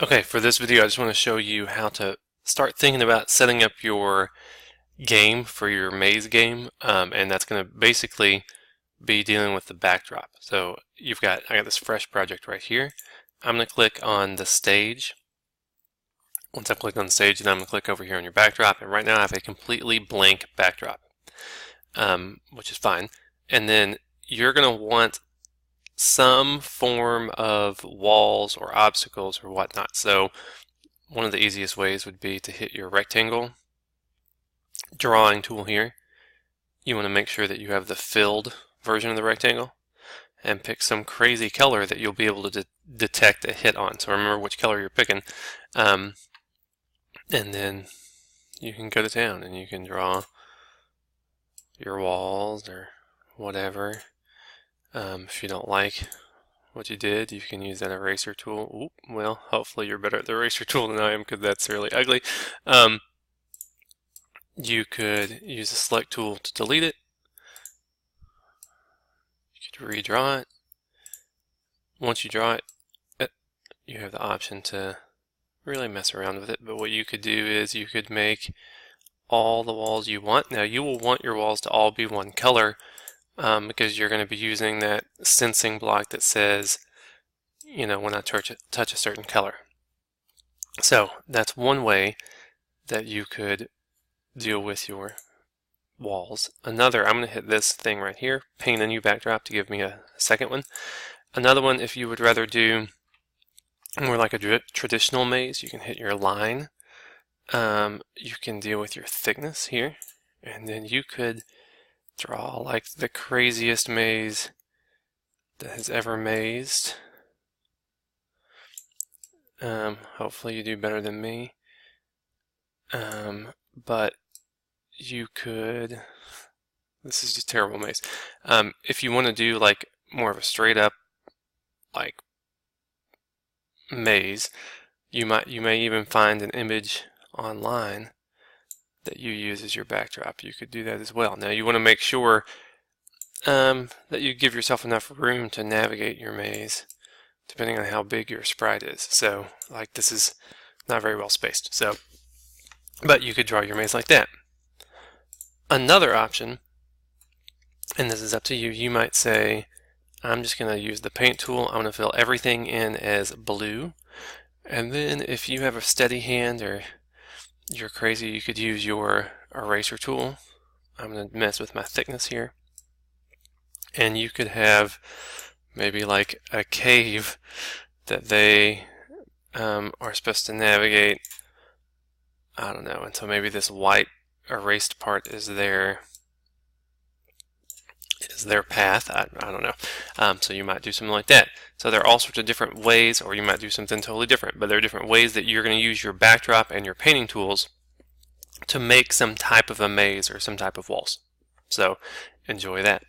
Okay, for this video I just want to show you how to start thinking about setting up your game for your maze game, and that's going to basically be dealing with the backdrop. So I got this fresh project right here. I'm going to click on the stage. Once I click on the stage, then I'm going to click over here on your backdrop, and right now I have a completely blank backdrop, which is fine. And then you're going to want some form of walls or obstacles or whatnot. So one of the easiest ways would be to hit your rectangle drawing tool here. You want to make sure that you have the filled version of the rectangle and pick some crazy color that you'll be able to detect a hit on. So remember which color you're picking, and then you can go to town and you can draw your walls or whatever. If you don't like what you did, you can use that eraser tool. Oop, well, hopefully you're better at the eraser tool than I am, because that's really ugly. You could use the select tool to delete it. You could redraw it. Once you draw it, you have the option to really mess around with it. But what you could do is you could make all the walls you want. Now you will want your walls to all be one color, because you're going to be using that sensing block that says, you know, when I touch a certain color. So that's one way that you could deal with your walls. Another, I'm going to hit this thing right here, paint a new backdrop, to give me a second one. Another one, if you would rather do more like a traditional maze, you can hit your line. You can deal with your thickness here, and then you could draw like the craziest maze that has ever mazed. Hopefully you do better than me. But you could, this is just a terrible maze. If you want to do like more of a straight up like maze, you may even find an image online that you use as your backdrop. You could do that as well. Now you want to make sure that you give yourself enough room to navigate your maze, depending on how big your sprite is. So like this is not very well spaced. So, but you could draw your maze like that. Another option, and this is up to you, you might say, I'm just going to use the paint tool. I'm going to fill everything in as blue. And then if you have a steady hand or you're crazy, you could use your eraser tool. I'm going to mess with my thickness here. And you could have maybe like a cave that they are supposed to navigate. I don't know. And so maybe this white erased part is their path. I don't know. So you might do something like that. So there are all sorts of different ways, or you might do something totally different. But there are different ways that you're going to use your backdrop and your painting tools to make some type of a maze or some type of walls. So enjoy that.